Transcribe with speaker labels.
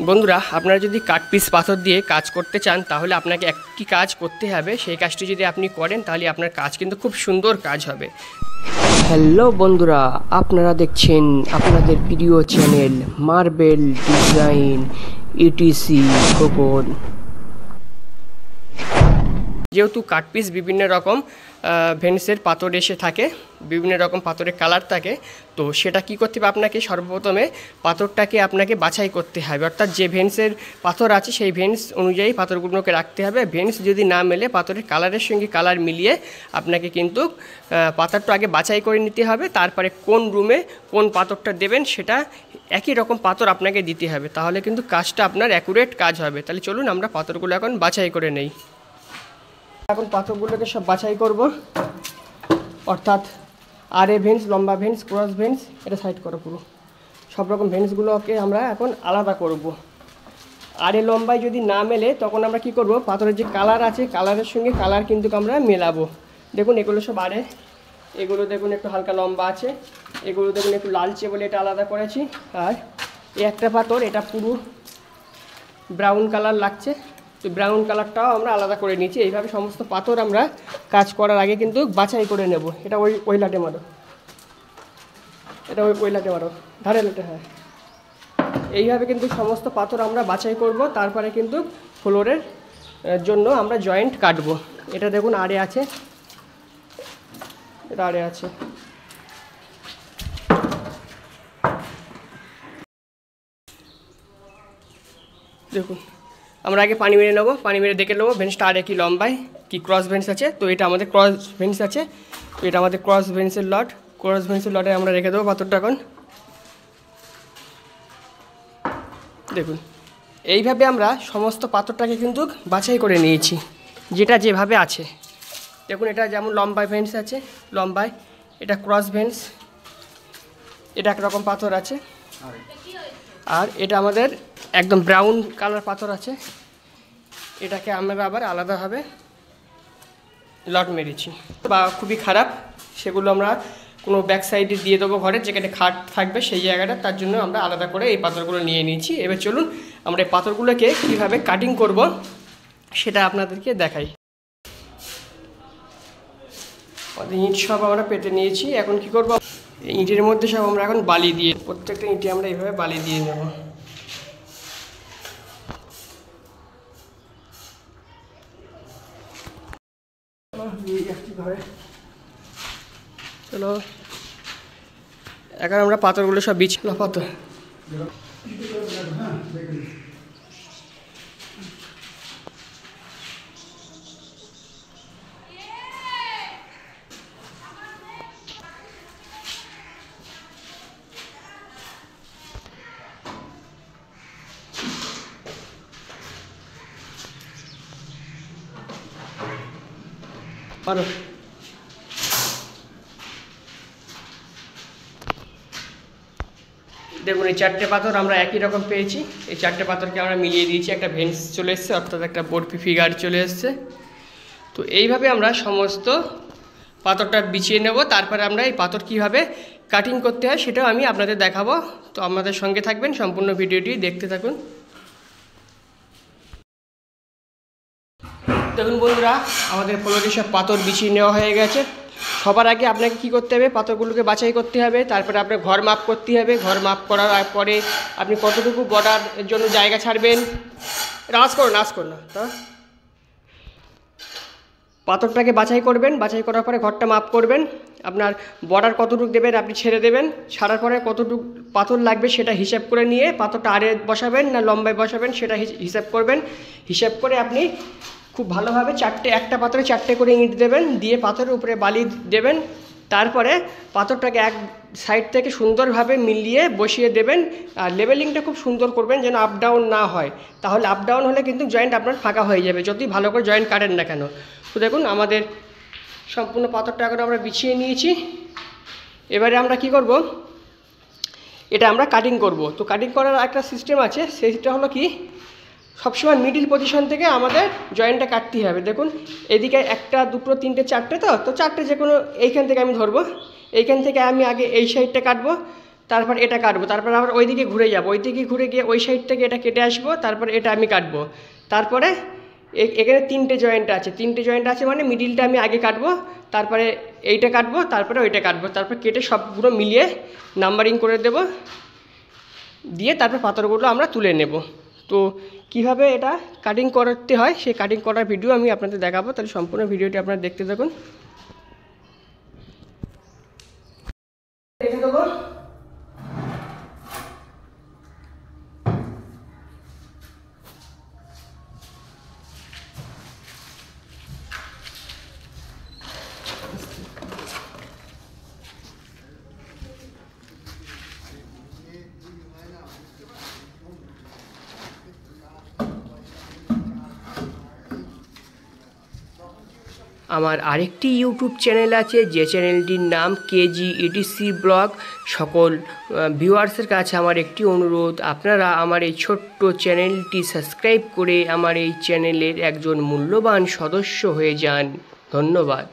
Speaker 1: বন্ধুরা, আপনারা যদি কাটপিস পাথর দিয়ে কাজ করতে চান তাহলে আপনাকে একটি কাজ করতে হবে। সেই কাজটি যদি আপনি করেন তাহলে আপনার কাজ কিন্তু খুব সুন্দর কাজ হবে। হ্যালো বন্ধুরা, আপনারা দেখছেন আপনাদের প্রিয় চ্যানেল মার্বেল ডিজাইন ETC-KHOKON। যেহেতু কাটপিস বিভিন্ন রকম ভেন্সের পাথর এসে থাকে, বিভিন্ন রকম পাথরের কালার থাকে, তো সেটা কি করতে হবে, আপনাকে সর্বপ্রথমে পাথরটাকে আপনাকে বাছাই করতে হবে। অর্থাৎ যে ভেন্সের পাথর আছে সেই ভেন্স অনুযায়ী পাথরগুলোকে রাখতে হবে। ভেন্স যদি না মেলে পাথরের কালারের সঙ্গে কালার মিলিয়ে আপনাকে কিন্তু পাথরটা আগে বাছাই করে নিতে হবে। তারপরে কোন রুমে কোন পাথরটা দেবেন সেটা একই রকম পাথর আপনাকে দিতে হবে, তাহলে কিন্তু কাজটা আপনার অ্যাকুরেট কাজ হবে। তাহলে চলুন আমরা পাথরগুলো এখন বাছাই করে নেই। এখন পাথরগুলোকে সব বাছাই করব, অর্থাৎ আরে ভেন্স, লম্বা ভেন্স, ক্রস ভেন্স, এটা সাইড করো পুরো। সব রকম ভেন্সগুলোকে আমরা এখন আলাদা করব। আরে লম্বায় যদি না মেলে তখন আমরা কি করব, পাথরের যে কালার আছে কালারের সঙ্গে কালার কিন্তু আমরা মেলাবো। দেখুন এগুলো সব আরে, এগুলো দেখুন একটু হালকা লম্বা আছে, এগুলো দেখুন একটু লালচে বলে এটা আলাদা করেছি। আর এই একটা পাথর এটা পুরো ব্রাউন কালার লাগছে, তো ব্রাউন কালারটাও আমরা আলাদা করে নিয়েছি। এইভাবে সমস্ত পাথর আমরা কাজ করার আগে কিন্তু বাছাই করে নেব। এটা ওই লাটে মারো, এটা ওই লাটে মারো, ধারে লাটে, হ্যাঁ। এইভাবে কিন্তু সমস্ত পাথর আমরা বাছাই করব, তারপরে কিন্তু ফ্লোরের জন্য আমরা জয়েন্ট কাটবো। এটা দেখুন আরে আছে, এটা আরে আছে। দেখুন আমরা আগে পানি মেরে নেবো, পানি মেরে দেখে নেবো ভেন্সটা আরে কি লম্বায় কি ক্রস ভেন্স আছে। তো এটা আমাদের ক্রস ভেন্স আছে, তো এটা আমাদের ক্রস ভেন্সের লট। ক্রস ভেন্সের লটে আমরা রেখে দেবো পাথরটা। এখন দেখুন এইভাবে আমরা সমস্ত পাথরটাকে কিন্তু বাছাই করে নিয়েছি, যেটা যেভাবে আছে। দেখুন এটা যেমন লম্বায় ভেন্স আছে, লম্বায়, এটা ক্রস ভেন্স, এটা একরকম পাথর আছে। আর এটা আমাদের একদম ব্রাউন কালার পাথর আছে, এটাকে আমরা আবার আলাদাভাবে লট মেরেছি। বা খুবই খারাপ সেগুলো আমরা কোনো ব্যাক সাইডে দিয়ে দেবো, ঘরে যেখানে খাট থাকবে সেই জায়গাটা, তার জন্য আমরা আলাদা করে এই পাথরগুলো নিয়ে নিয়েছি। এবার চলুন আমরা এই পাথরগুলোকে কীভাবে কাটিং করব সেটা আপনাদেরকে দেখাই। ইট সব আমরা পেতে নিয়েছি, এখন কি করব, ইটের মধ্যে সব আমরা এখন বালি দিয়ে, প্রত্যেকটা ইটে আমরা এইভাবে বালি দিয়ে নেব। চলো এখন আমরা পাথরগুলো সব বিছানো পাথর পারো। দেখুন এই চারটে পাথর আমরা একই রকম পেয়েছি, এই চারটে পাথরকে আমরা মিলিয়ে দিয়েছি, একটা ভেন্স চলে এসছে, অর্থাৎ একটা বরফি ফিগার চলে এসছে। তো এইভাবে আমরা সমস্ত পাথরটা বিছিয়ে নেব, তারপরে আমরা এই পাথর কীভাবে কাটিং করতে হয় সেটাও আমি আপনাদের দেখাবো। তো আমাদের সঙ্গে থাকবেন, সম্পূর্ণ ভিডিওটি দেখতে থাকুন। দেখুন বন্ধুরা, আমাদের ফ্লোরে সব পাথর বিছিয়ে নেওয়া হয়ে গেছে। সবার আগে আপনাকে কি করতে হবে, পাথরগুলোকে বাছাই করতে হবে, তারপরে আপনার ঘর মাপ করতে হবে। ঘর মাপ করার পরে আপনি কতটুকু বর্ডারের জন্য জায়গা ছাড়বেন, নাচ করুন না, তা পাথরটাকে বাছাই করবেন। বাছাই করার পরে ঘরটা মাপ করবেন, আপনার বর্ডার কতটুকু দেবেন আপনি ছেড়ে দেবেন। ছাড়ার পরে কতটুকু পাথর লাগবে সেটা হিসাব করে নিয়ে পাথরটা আরে বসাবেন না লম্বায় বসাবেন সেটা হিসাব করবেন। হিসাব করে আপনি খুব ভালোভাবে একটা পাথরে 4টে করে ইট দেবেন, দিয়ে পাথরের উপরে বালি দেবেন। তারপরে পাথরটাকে এক সাইড থেকে সুন্দরভাবে মিলিয়ে বসিয়ে দেবেন। আর লেভেলিংটা খুব সুন্দর করবেন যেন আপ ডাউন না হয়, তাহলে আপ ডাউন হলে কিন্তু জয়েন্ট আপনার ফাঁকা হয়ে যাবে যতই ভালো করে জয়েন্ট কাটেন না কেন। তো দেখুন আমাদের সম্পূর্ণ পাথরটা এখন আমরা বিছিয়ে নিয়েছি। এবারে আমরা কি করব, এটা আমরা কাটিং করব। তো কাটিং করার একটা সিস্টেম আছে, সেটা হলো কি, সবসময় মিডিল পজিশন থেকে আমাদের জয়েন্টটা কাটতে হবে। দেখুন এদিকে 1 2 3 4টে, তো 4টে যে কোনো এইখান থেকে আমি ধরবো, এইখান থেকে আমি আগে এই সাইডটা কাটবো, তারপর এটা কাটবো, তারপর আবার ওইদিকে ঘুরে যাবো, ওইদিকে ঘুরে গিয়ে ওই সাইড থেকে এটা কেটে আসবো, তারপর এটা আমি কাটবো। তারপরে এখানে 3টে জয়েন্ট আছে, 3টে জয়েন্ট আছে মানে মিডিলটা আমি আগে কাটবো, তারপরে এইটা কাটবো, তারপরে ওইটা কাটবো, তারপর কেটে সবগুলো মিলিয়ে নাম্বারিং করে দেব, দিয়ে তারপর পাথরগুলো আমরা তুলে নেব। তো কিভাবে এটা কাটিং করতে হয় সেই কাটিং করার ভিডিও আমি আপনাদের দেখাবো, তাহলে সম্পূর্ণ ভিডিওটি আপনারা দেখতে থাকুন। দেখে দেবো আমার আরেকটি ইউটিউব চ্যানেল আছে, যে চ্যানেলটির নাম কেজি ইটিসি ব্লগ। সকল ভিউয়ার্সের কাছে আমার একটি অনুরোধ, আপনারা আমার এই ছোট্ট চ্যানেলটি সাবস্ক্রাইব করে আমার এই চ্যানেলের একজন মূল্যবান সদস্য হয়ে যান। ধন্যবাদ।